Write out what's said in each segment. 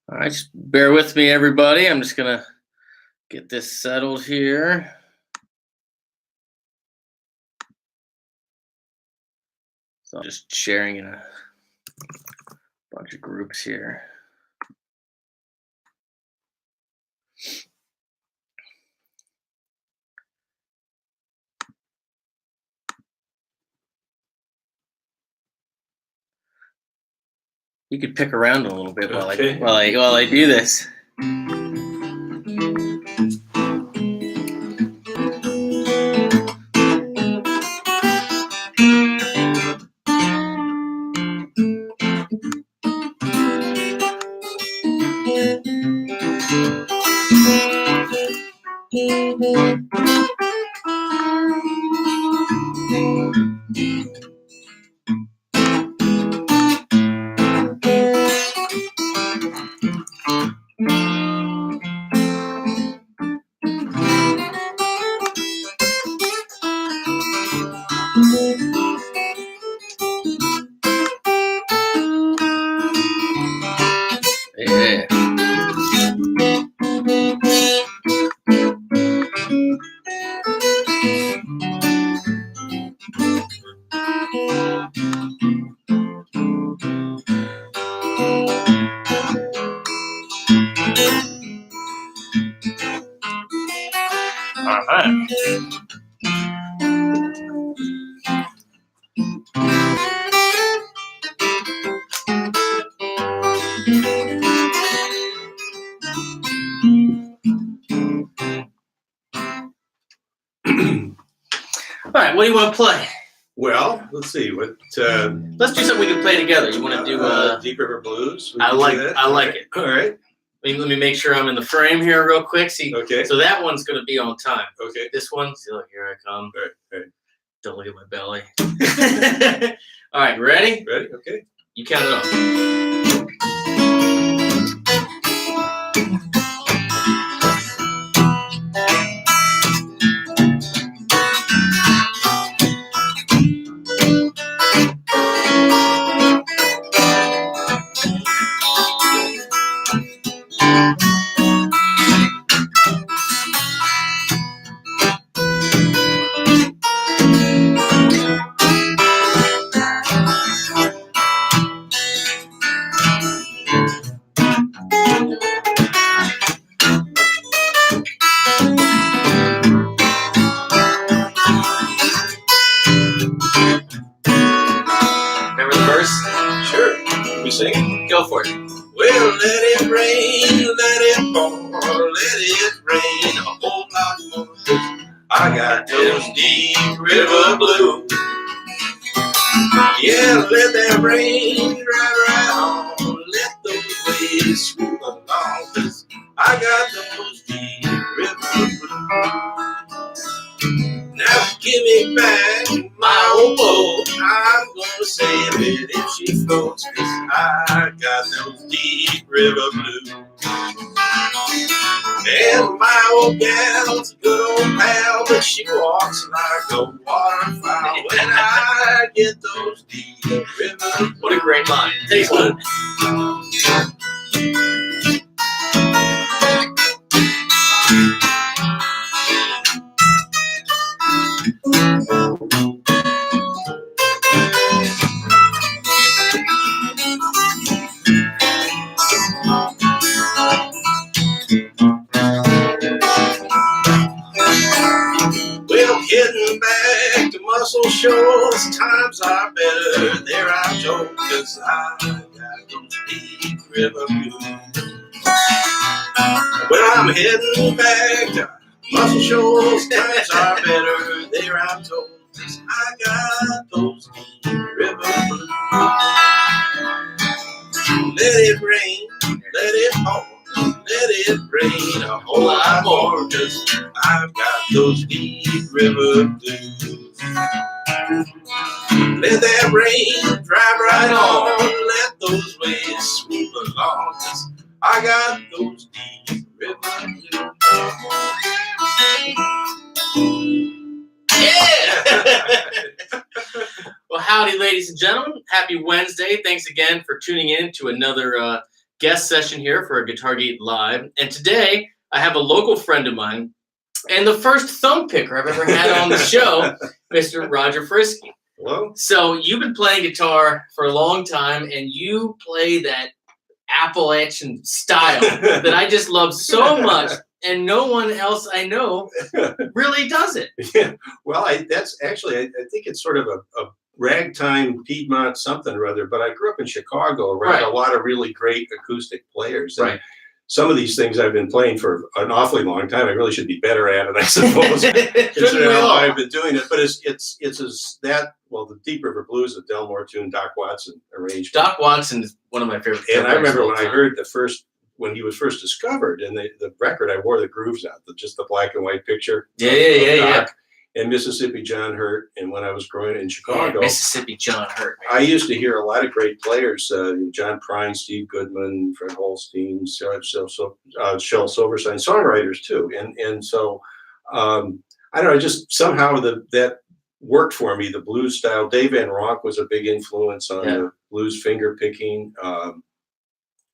All right, just bear with me, everybody. I'm just gonna get this settled here. So I'm just sharing in a bunch of groups here. You could pick around a little bit while I do this. Yeah. All right. All right. What do you want to play? Well, let's see. What? Let's do something we can play together. You want to do? Deep River Blues. I like it. All right. Let me make sure I'm in the frame here real quick. See. Okay. So that one's going to be on time. Okay. This one. See, look, here I come. All right. Don't look at my belly. All right. Ready? Ready? Okay. You count it off. Remember the verse? Sure. We sing. Go for it. Well, let it rain, let it pour, let it rain a whole lot more. 'Cause I got those deep river blues. Yeah, let that rain right on. Let those waves swoop along. 'Cause I got those deep river blues. Now give me back my old boat. I'm gonna save it if she floats. 'Cause I got those deep river blues. And my old gal's a good old pal, but she walks like a waterfowl when I get those deep river. What a great line. Takes one. Well, getting back to Muscle Shoals, times are better there, I'm told, 'cause I got those deep river blues. Well, I'm heading back to Muscle Shoals, times are better there, I'm told, 'cause I got those deep river blues. Let it rain, let it pour, let it rain a whole lot more, 'cause I've got those deep river blues. Let that rain drive right on, let those waves swoop along, 'cause I got those deep river blues. Yeah! Well, howdy, ladies and gentlemen. Happy Wednesday. Thanks again for tuning in to another guest session here for a Guitar Gate Live. And today I have a local friend of mine and the first thumb picker I've ever had on the show, Mr. Roger Friskey. Hello. So you've been playing guitar for a long time and you play that Appalachian style that I just love so much. And no one else I know really does it. Yeah. Well, that's actually, I think it's sort of a ragtime Piedmont something or other, but I grew up in Chicago around a lot of really great acoustic players. And some of these things I've been playing for an awfully long time. I really should be better at it, I suppose, considering how long I've been doing it. But the Deep River Blues, the Delmore tune, Doc Watson arranged. Doc Watson is one of my favorite. And I remember when I heard when he was first discovered, and the record, I wore the grooves out, just the black and white picture. Yeah. And Mississippi John Hurt, and when I was growing in Chicago, Mississippi John Hurt. Man. I used to hear a lot of great players: John Prine, Steve Goodman, Fred Holstein, Shel Silverstein, songwriters too. And so I don't know, just somehow that worked for me. The blues style. Dave Van Ronk was a big influence on the blues finger picking.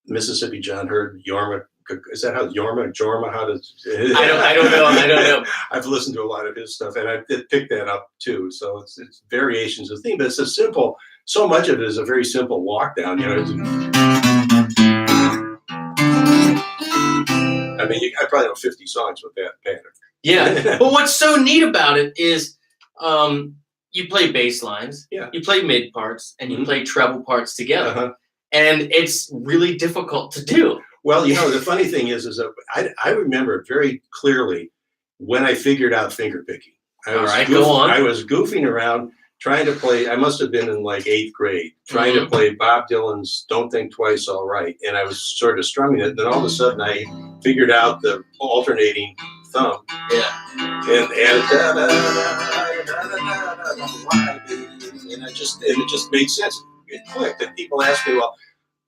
Mississippi John Hurt, Jorma. Is that how Jorma? How does? I don't know. I've listened to a lot of his stuff, and I did pick that up too. So it's variations of the theme, but it's a simple. So much of it is a very simple walk down. You know. I mean, I probably know 50 songs with that pattern. Yeah, but what's so neat about it is, you play bass lines, you play mid parts, and you play treble parts together, and it's really difficult to do. Well, you know, the funny thing is that I remember very clearly when I figured out finger picking. I was goofing around trying to play. I must have been in like 8th grade trying to play Bob Dylan's "Don't Think Twice, All Right," and I was sort of strumming it. Then all of a sudden, I figured out the alternating thumb. Yeah. And it just made sense. It clicked, and people ask me, well,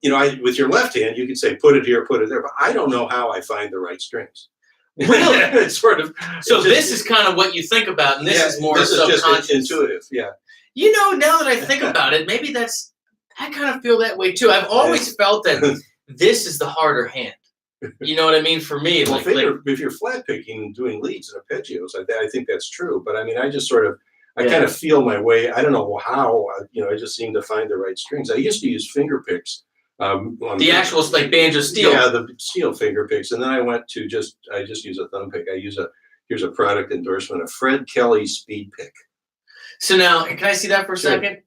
you know, with your left hand, you could say, put it here, put it there, but I don't know how I find the right strings. Really? It's sort of. So this is kind of what you think about, and this is more subconscious. Just intuitive, yeah. You know, now that I think about it, maybe I kind of feel that way too. I've always felt that this is the harder hand. You know what I mean? For me, well, if you're flat picking and doing leads and arpeggios, I think that's true. But I mean, I just sort of, I kind of feel my way. I don't know how, I just seem to find the right strings. I used to use finger picks. The actual like banjo steel. Yeah, the steel finger picks, and then I went to I just use a thumb pick. Here's a product endorsement, a Fred Kelly speed pick. So now, can I see that for a second?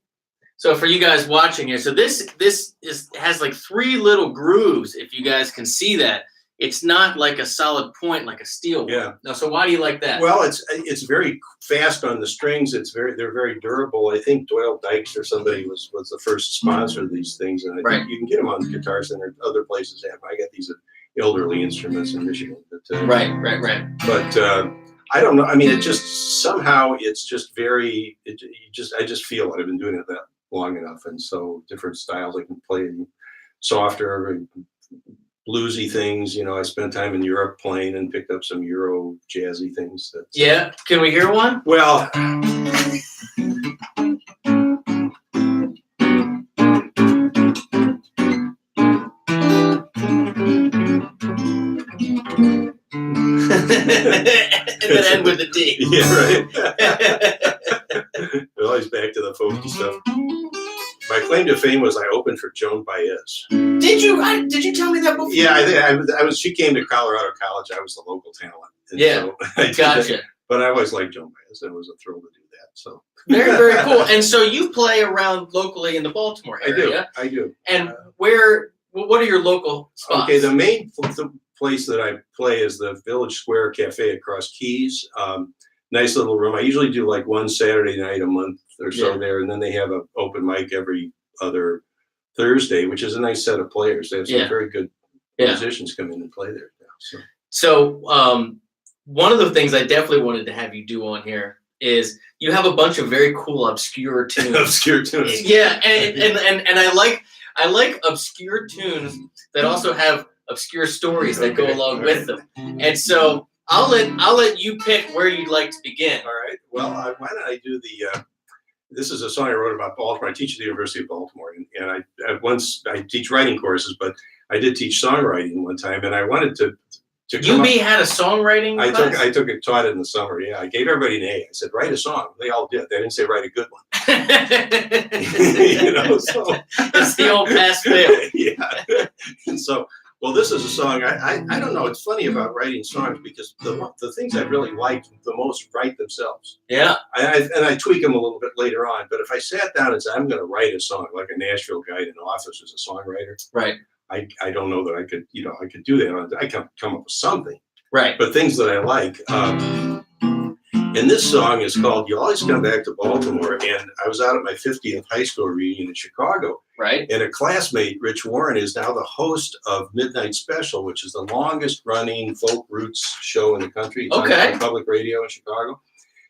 So for you guys watching here, so this has like 3 little grooves. If you guys can see that, it's not like a solid point like a steel one. Yeah. No. So why do you like that? Well, it's very fast on the strings. They're very durable. I think Doyle Dykes or somebody was the first sponsor of these things, and I think you can get them on Guitar Center. Other places have. I got these at Elderly Instruments in Michigan. But, right. But I don't know. I mean, it just somehow it's just very. I just feel it. I've been doing it that long enough, and so different styles I can play softer, bluesy things. You know, I spent time in Europe playing and picked up some Euro jazzy things. Yeah, can we hear one? Well, and then end with a D. Yeah, right. We're always back to the folky stuff. My claim to fame was I opened for Joan Baez. Did you? Did you tell me that before? Yeah, I was. She came to Colorado College. I was the local talent. Yeah, so gotcha. But I always liked Joan Baez. It was a thrill to do that. So very, very cool. And so you play around locally in the Baltimore area. I do. And what are your local spots? Okay, the main place that I play is the Village Square Cafe across Keys. Nice little room. I usually do like one Saturday night a month or so there, and then they have an open mic every other Thursday, which is a nice set of players. They have some very good musicians come in and play there now. So one of the things I definitely wanted to have you do on here is you have a bunch of very cool obscure tunes. Obscure tunes. Yeah, and I like obscure tunes that also have obscure stories that go along with them. And so I'll let you pick where you'd like to begin. All right. Well, why don't I do the? This is a song I wrote about Baltimore. I teach at the University of Baltimore, and I teach writing courses, but I did teach songwriting one time, and I wanted to UB had a songwriting class? I taught it in the summer. Yeah, I gave everybody an A. I said, write a song. They all did. They didn't say write a good one. So it's the old pass fail. Yeah. And so, well, this is a song. I don't know. It's funny about writing songs because the things I really like the most write themselves. Yeah. And I tweak them a little bit later on. But if I sat down and said I'm going to write a song like a Nashville guy in an office as a songwriter, right? I don't know that I could do that. I can come up with something. Right. But things that I like. And this song is called "You Always Come Back to Baltimore." And I was out at my 50th high school reunion in Chicago. Right. And a classmate, Rich Warren, is now the host of Midnight Special, which is the longest running folk roots show in the country. It's on public radio in Chicago.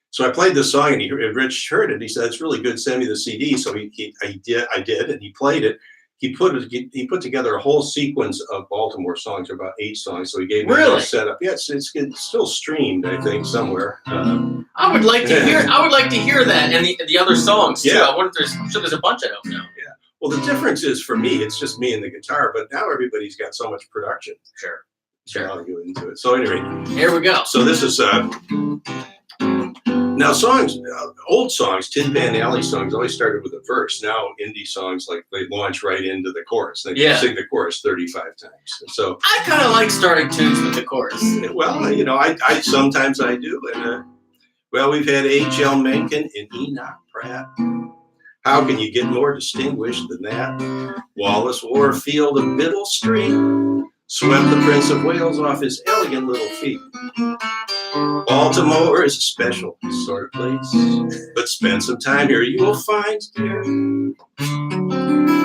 So I played this song, and Rich heard it. He said, "It's really good. Send me the CD." So I did, and he played it. He put together a whole sequence of Baltimore songs, about 8 songs. So he gave me a whole setup. Yeah, it's still streamed, I think, somewhere. I would like to hear. I would like to hear that and the other songs too. Yeah. I'm sure there's a bunch of them now. Yeah. Well, the difference is for me, it's just me and the guitar. But now everybody's got so much production. Sure. Value into it. So anyway, here we go. So this is now songs, old songs, Tin Pan Alley songs always started with a verse. Now indie songs, like, they launch right into the chorus. They sing the chorus 35 times. And so I kind of like starting tunes with the chorus. Well, I sometimes I do. And well, we've had H.L. Mencken and Enoch Pratt. How can you get more distinguished than that? Wallace Warfield of Biddle Street swept the Prince of Wales off his elegant little feet. Baltimore is a special sort of place, but spend some time here, you will find, dear,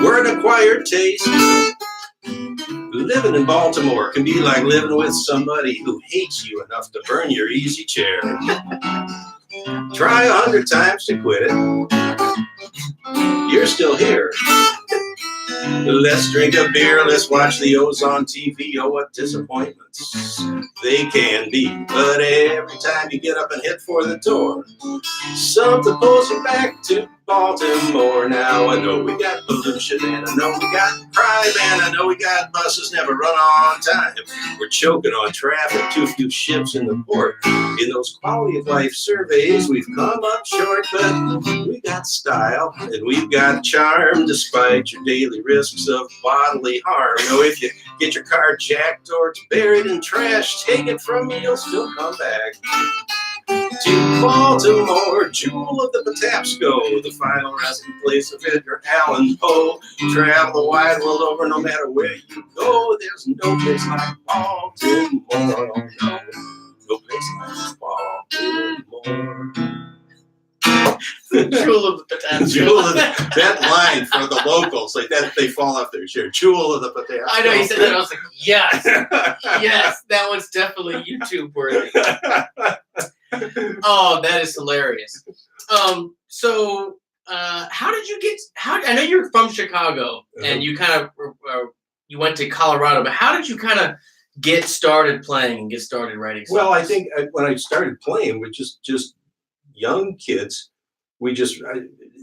we're an acquired taste. Living in Baltimore can be like living with somebody who hates you enough to burn your easy chair. Try 100 times to quit it. You're still here. Let's drink a beer, let's watch the O's on TV. Oh, what disappointments they can be. But every time you get up and head for the door, something pulls you back to Baltimore. Now I know we got pollution, and I know we got crime, and I know we got buses never run on time. We're choking on traffic, too few ships in the port. In those quality of life surveys, we've come up short, but we got style and we've got charm, despite your daily risks of bodily harm. You know, if you get your car jacked or it's buried in trash, take it from me, you'll still come back to Baltimore, jewel of the Patapsco, the final resting place of Edgar Allan Poe. Travel the wide world over, no matter where you go, there's no place like Baltimore. No place like Baltimore. Jewel of the Patapsco. Jewel of that line for the locals, like that, they fall off their chair. Jewel of the Patapsco. I know, you said that. I was like, yes, yes, that was definitely YouTube worthy. Oh, that is hilarious. So how did you get? I know you're from Chicago, and you kind of you went to Colorado, but how did you kind of get started playing and get started writing songs? Well, I think when I started playing with just young kids,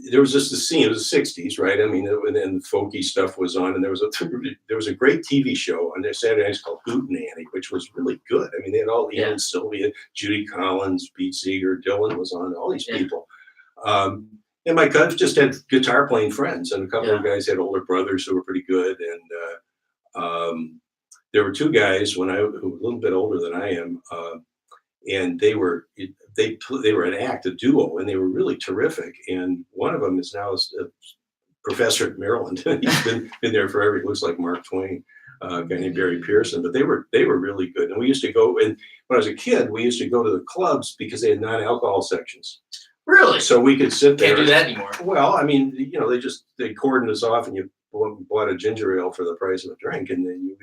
there was just a scene. It was the '60s, right? I mean, and folky stuff was on, and there was a great TV show on their Saturday nights called Hootenanny, which was really good. I mean, they had all Ian Sylvia, Judy Collins, Pete Seeger, Dylan was on, all these people. And my cousins just had guitar playing friends, and a couple of guys had older brothers who were pretty good. And there were 2 guys who were a little bit older than I am, and they were an act, a duo, and they were really terrific. And one of them is now a professor at Maryland. He's been there forever. He looks like Mark Twain, a guy named Barry Pearson. But they were really good. And we used to go, and when I was a kid, we used to go to the clubs because they had non-alcohol sections. Really? So we could sit there. Can't do that anymore. Well, I mean, they cordoned us off, and you bought a ginger ale for the price of a drink, and then you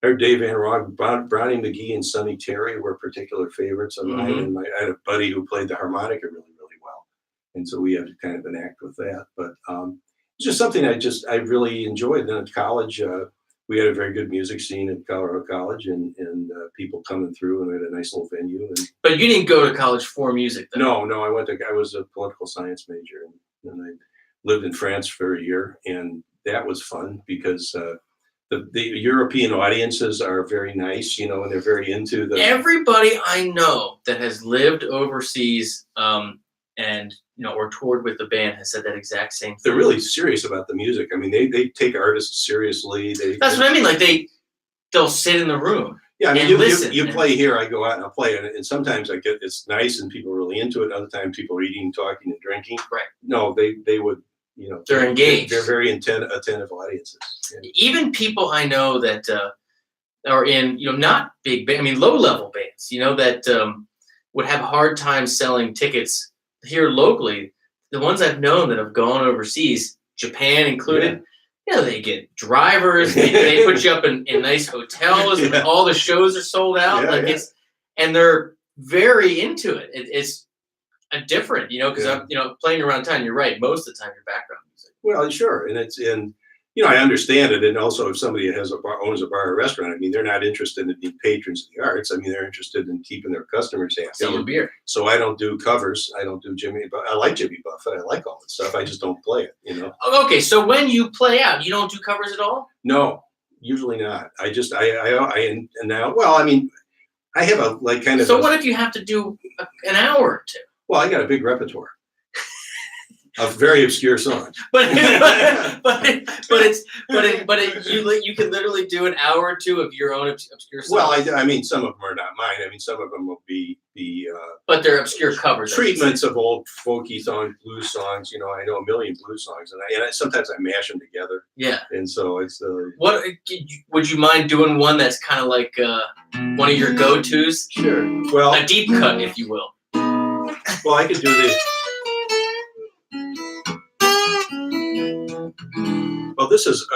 heard Dave Van Rogge, Brownie McGee, and Sonny Terry were particular favorites of mine. And I had a buddy who played the harmonica really, really well, and so we had kind of an act with that. But it's just something I really enjoyed. Then at college, we had a very good music scene at Colorado College, and people coming through, and we had a nice little venue. But you didn't go to college for music, though. No, I was a political science major, and I lived in France for a year, and that was fun because the European audiences are very nice, you know, and they're very into the. Everybody I know that has lived overseas, and or toured with the band has said that exact same thing. They're really serious about the music. I mean, they take artists seriously. That's what I mean. Like they'll sit in the room. Yeah, I mean, and you play here, I go out and I'll play, and sometimes it's nice and people are really into it. Other times people are eating, talking, and drinking. Right. No, they would, they're engaged. They're very attentive audiences. Yeah. Even people I know that are in, not big band, I mean, low level bands, that would have a hard time selling tickets here locally. The ones I've known that have gone overseas, Japan included. Yeah. They get drivers. They put you up in nice hotels. And all the shows are sold out. And they're very into it. It's a different, because playing around town. You're right. Most of the time, your background music. Well, sure, and I understand it. And also, if somebody owns a bar or restaurant, I mean, they're not interested in being patrons of the arts. I mean, they're interested in keeping their customers happy. Selling beer. So I don't do covers. I don't do Jimmy Buffett. I like Jimmy Buffett. I like all that stuff. I just don't play it. Okay, so when you play out, you don't do covers at all? No, usually not. I just and now. Well, I mean, I have a kind of. So what if you have to do an hour or two? Well, I got a big repertoire of very obscure songs. But you can literally do an hour or two of your own obscure songs. Well, I mean, some of them are not mine. I mean, some of them will be but they're obscure covers. Treatments of old folky songs, blues songs. I know a million blues songs, and sometimes I mash them together. Yeah. And so it's what would you mind doing one that's kind of like one of your go-tos? Sure. Well, a deep cut, if you will. Well, I could do this. Well, this is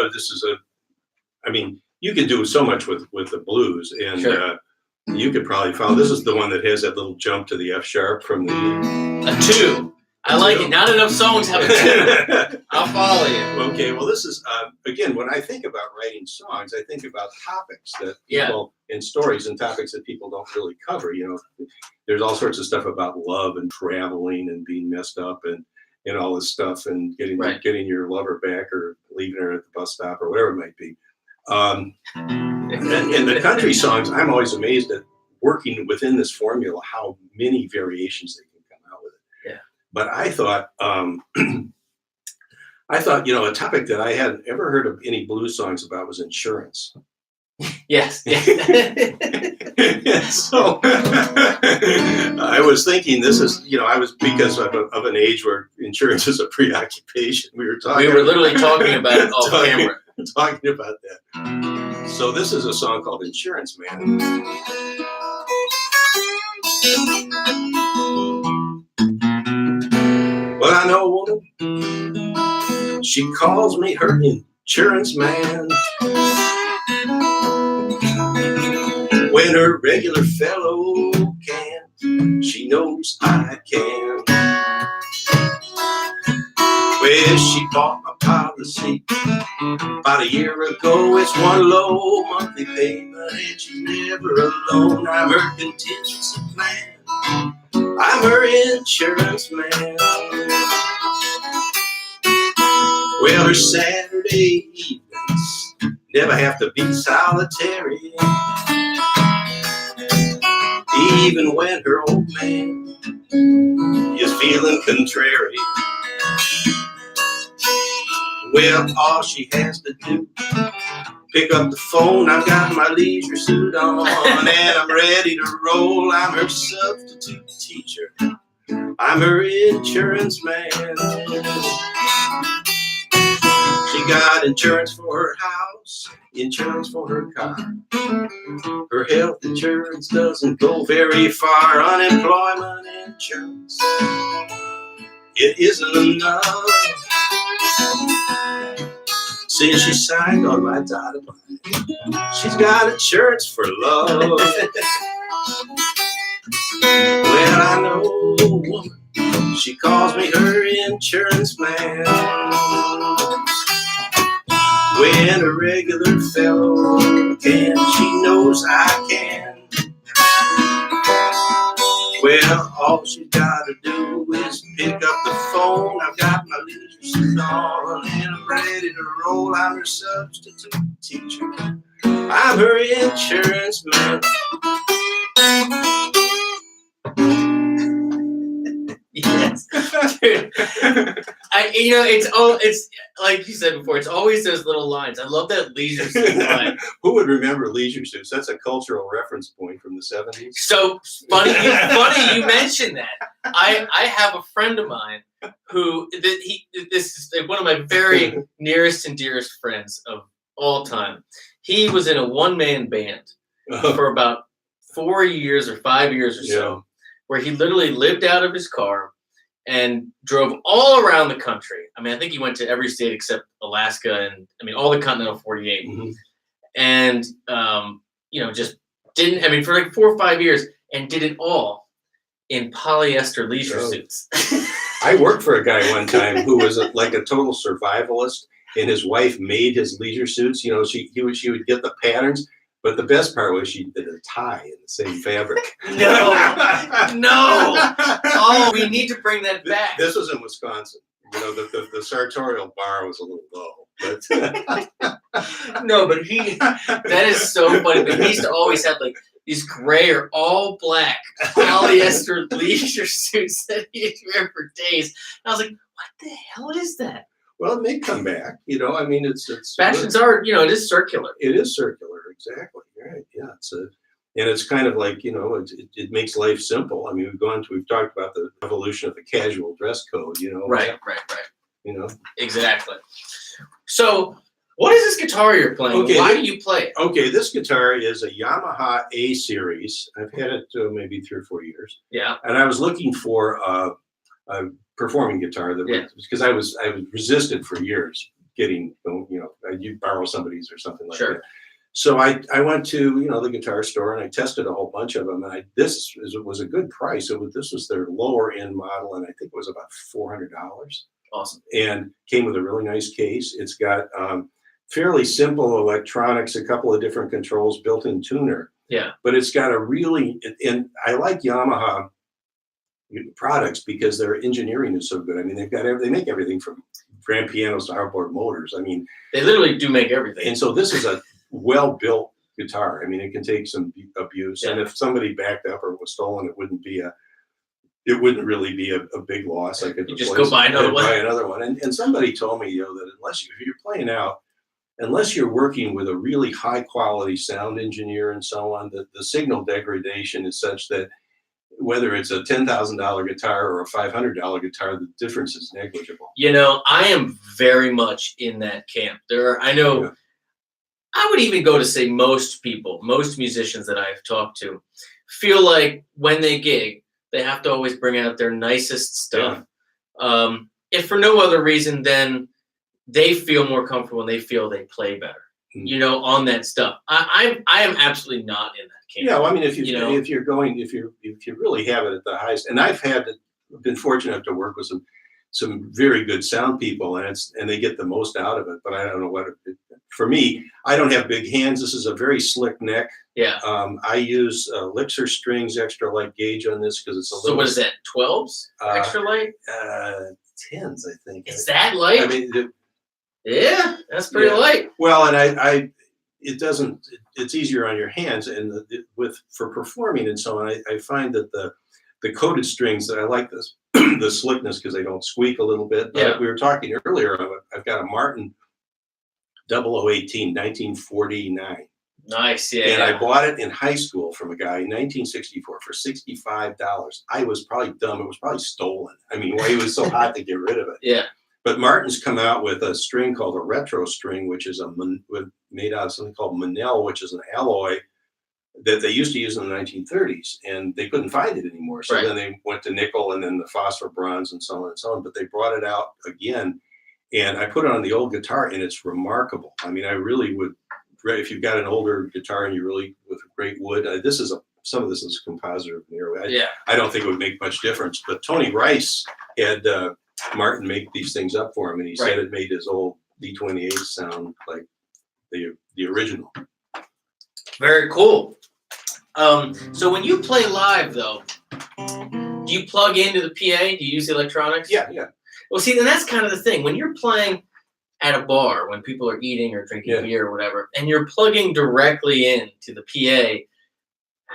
I mean, you can do so much with the blues, and sure. You could probably follow. This is the one that has that little jump to the F sharp from the a two. I like it. Not enough songs have a two. I'll follow you. Okay. Well, this is again, when I think about writing songs, I think about topics that people and stories and topics that people don't really cover. There's all sorts of stuff about love and traveling and being messed up and all this stuff and getting your lover back or leaving her at the bus stop or whatever it might be. And the country songs, I'm always amazed at working within this formula, how many variations they can come out with it. Yeah. But I thought, a topic that I hadn't ever heard of any blues songs about was insurance. Yes. So I was thinking this is, I was because of an age where insurance is a preoccupation. We were literally talking about it off camera. Talking about that. So this is a song called Insurance Man. Well, I know a woman, she calls me her insurance man. When her regular fellow can't, she knows I can. Well, she bought my policy about a year ago. It's one low monthly payment, and she's never alone. I'm her contingency plan. I'm her insurance man. Well, her Saturday evenings never have to be solitary. Even when her old man is feeling contrary. Well, all she has to do, pick up the phone. I've got my leisure suit on and I'm ready to roll. I'm her substitute teacher. I'm her insurance man. She got insurance for her house, insurance for her car. Her health insurance doesn't go very far. Unemployment insurance, it isn't enough. Since she signed on my dotted line, she's got insurance for love. Well, I know a woman, she calls me her insurance man. When a regular fellow can, she knows I can. Well, all she's gotta do is pick up the phone. I've got my leisure suit dawn and I'm ready to roll. I'm her substitute teacher. I'm her insurance man. Yes, dude. It's like you said before. It's always those little lines. I love that Leisure Suit line. Who would remember Leisure Suits? That's a cultural reference point from the 70s. So funny you mentioned that. I have a friend of mine who this is like one of my very nearest and dearest friends of all time. He was in a one-man band for about 4 years or 5 years or so, where he literally lived out of his car and drove all around the country. I mean, I think he went to every state except Alaska and, I mean, all the continental 48. Mm-hmm. And, just didn't, I mean, for like 4 or 5 years, and did it all in polyester leisure suits. I worked for a guy one time who was like a total survivalist, and his wife made his leisure suits. You know, she would get the patterns. But the best part was she did a tie in the same fabric. No. Oh, we need to bring that back. This was in Wisconsin. You know, the sartorial bar was a little low. But no, but that is so funny. But he used to always have like these gray or all black polyester leisure suits that he'd wear for days. And I was like, what the hell is that? Well, it may come back. You know, I mean, it's fashions are, it is circular. It is circular. Exactly. Right. Yeah. And it's kind of like, it makes life simple. I mean, we've talked about the evolution of the casual dress code, Right. Exactly. So what is this guitar you're playing? Okay, why do you play it? Okay. This guitar is a Yamaha A series. I've had it maybe 3 or 4 years. Yeah. And I was looking for a performing guitar because I was resistant for years getting, you'd borrow somebody's or something like that. So I went to the guitar store and I tested a whole bunch of them, and this was a good price. This was their lower end model, and I think it was about $400. Awesome. And came with a really nice case. It's got fairly simple electronics, a couple of different controls, built-in tuner. Yeah. But it's got and I like Yamaha products because their engineering is so good. I mean, they make everything from grand pianos to hardboard motors. I mean, they literally do make everything. And so this is a well-built guitar. I mean, it can take some abuse, and if somebody backed up or was stolen, it wouldn't really be a big loss. I could just go buy another one. And somebody told me, that if you're playing out, unless you're working with a really high-quality sound engineer and so on, the signal degradation is such that whether it's a $10,000 guitar or a $500 guitar, the difference is negligible. I am very much in that camp. I would even go to say most musicians that I've talked to feel like when they gig, they have to always bring out their nicest stuff. Yeah. If for no other reason than they feel more comfortable and they feel they play better, on that stuff. I am absolutely not in that camp. Yeah, well, I mean, if you really have it at the highest, and I've been fortunate enough to work with some very good sound people, and they get the most out of it. But I don't know for me, I don't have big hands. This is a very slick neck. Yeah. I use Elixir strings, extra light gauge on this because it's a little. So what is that? 12s? Extra light? 10s, I think. Is that light? I mean, yeah, that's pretty light. Well, and it's easier on your hands, and for performing and so on. I find that the coated strings, that I like this the slickness because they don't squeak a little bit. But we were talking earlier. I've got a Martin 0018, 1949. Nice, yeah. And I bought it in high school from a guy in 1964 for $65. I was probably dumb. It was probably stolen. I mean, why he was so hot to get rid of it. Yeah. But Martin's come out with a string called a retro string, which is made out of something called Manel, which is an alloy that they used to use in the 1930s, and they couldn't find it anymore. So then they went to nickel and then the phosphor bronze and so on and so on. But they brought it out again, and I put it on the old guitar, and it's remarkable. I mean, I really would, if you've got an older guitar and you really with great wood, some of this is compositor veneer. I don't think it would make much difference. But Tony Rice had Martin make these things up for him, and he said it made his old B28 sound like the original. Very cool. So when you play live, though, do you plug into the PA? Do you use the electronics? Yeah. Well, see, and that's kind of the thing. When you're playing at a bar, when people are eating or drinking beer or whatever, and you're plugging directly into the PA,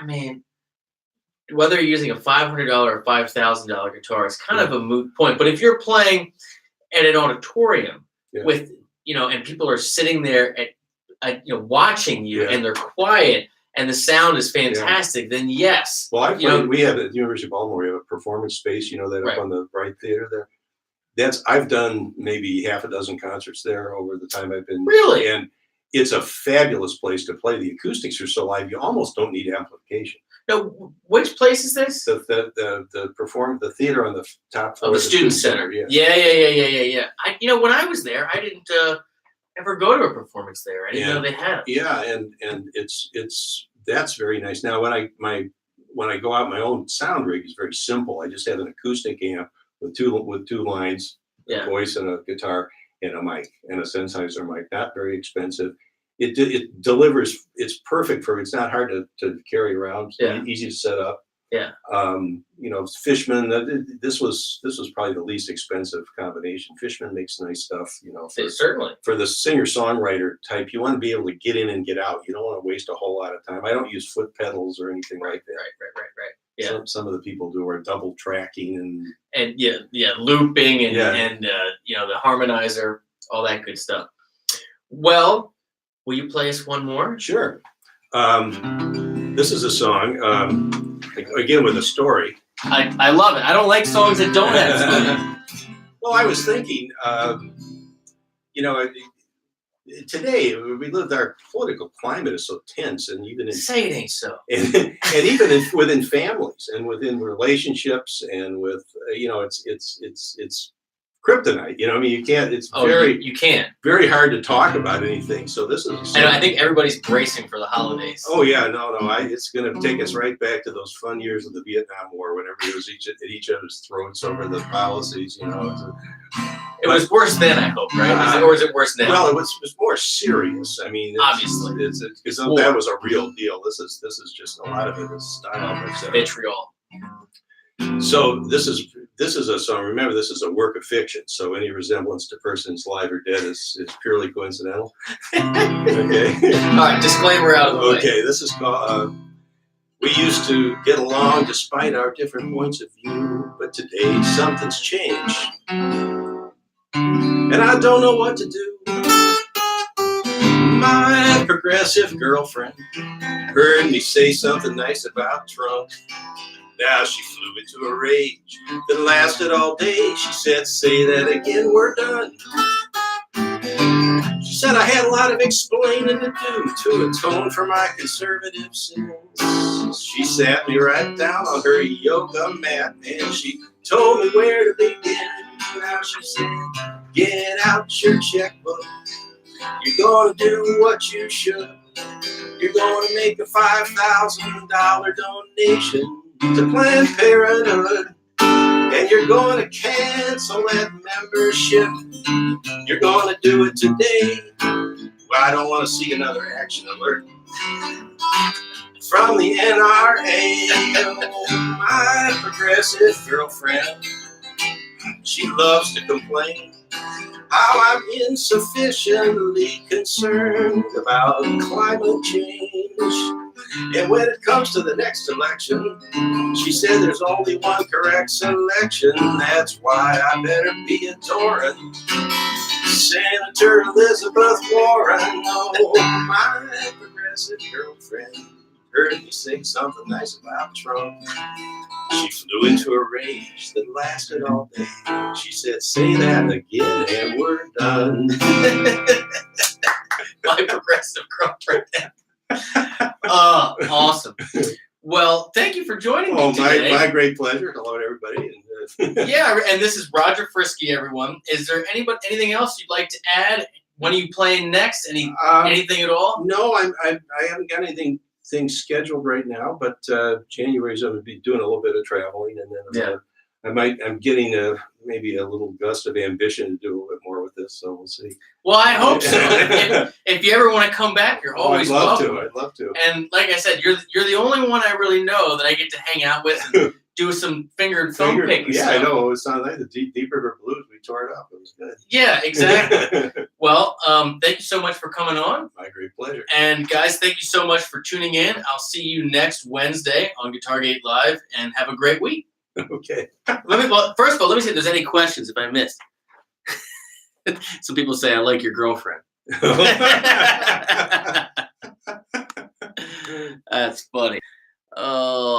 I mean, whether you're using a $500 or $5,000 guitar is kind of a moot point. But if you're playing at an auditorium with, and people are sitting there watching you and they're quiet and the sound is fantastic, then yes. Well, I played, we have at the University of Baltimore, we have a performance space, that up on the right theater there. I've done maybe half a dozen concerts there over the time I've been. Really? And it's a fabulous place to play. The acoustics are so live, you almost don't need amplification. No, which place is this? The theater on the top floor of the student center. Yeah. When I was there, I didn't ever go to a performance there. I didn't know they had them. Yeah, and that's very nice. Now when I go out, my own sound rig is very simple. I just have an acoustic amp with two lines, a voice and a guitar and a mic and a Sennheiser mic. Not very expensive. It delivers. It's perfect it's not hard to carry around. Easy to set up. Yeah. Fishman. This was probably the least expensive combination. Fishman makes nice stuff. Certainly for the singer-songwriter type, you want to be able to get in and get out. You don't want to waste a whole lot of time. I don't use foot pedals or anything like that. Right. Yeah. Some of the people do are double tracking and looping and the harmonizer, all that good stuff. Well, will you play us one more? Sure. This is a song, again with a story. I love it. I don't like songs that don't have a story. Well, I was thinking, today our political climate is so tense, and even say it ain't so. And even within families and within relationships and with it's kryptonite. You can't. It's you can't. Very hard to talk about anything. So this is. And I think everybody's bracing for the holidays. Oh yeah, no. It's going to take us right back to those fun years of the Vietnam War, whenever it was at each other's throats over the policies. It was worse then, I hope, right? Or is it worse now? Well, it was more serious. I mean, obviously, because that was a real deal. This is just a lot of it is style, vitriol. So this is a song. Remember, this is a work of fiction. So any resemblance to persons live or dead is purely coincidental. Okay. All right. Disclaimer out of the way. Okay. This is called. We used to get along despite our different points of view, but today something's changed, and I don't know what to do. My progressive girlfriend heard me say something nice about Trump. Now she flew into a rage that lasted all day. She said, "Say that again, we're done." She said I had a lot of explaining to do to atone for my conservative sins. She sat me right down on her yoga mat and she told me where to begin. Now she said, "Get out your checkbook. You're gonna do what you should. You're gonna make a $5,000 donation to Planned Parenthood, and you're going to cancel that membership. You're going to do it today." Well, I don't want to see another action alert from the NRA. Oh, my progressive girlfriend, she loves to complain how I'm insufficiently concerned about climate change. And when it comes to the next election, she said there's only one correct selection. That's why I better be adoring Senator Elizabeth Warren. Oh, my progressive girlfriend heard me say something nice about Trump. She flew into a rage that lasted all day. She said, "Say that again and we're done." My progressive girlfriend. Awesome. Well, thank you for joining me today. My great pleasure. Hello to everybody. Yeah, and this is Roger Friskey, everyone. Is there anything else you'd like to add? When are you playing next? Anything at all? No, I haven't got anything scheduled right now, but January's I'm going to be doing a little bit of traveling, and then I'm getting maybe a little gust of ambition to do a little bit more with this, so we'll see. Well, I hope so. If you ever want to come back, you're always welcome. I'd love to. And like I said, you're the only one I really know that I get to hang out with and do some fingered thumb picking Yeah, stuff. I know. It sounded like the Deep River Blues. We tore it up. It was good. Yeah, exactly. Well, thank you so much for coming on. My great pleasure. And guys, thank you so much for tuning in. I'll see you next Wednesday on Guitargate Live, and have a great week. Okay. First of all, let me see if there's any questions if I missed. Some people say I like your girlfriend. That's funny. Oh.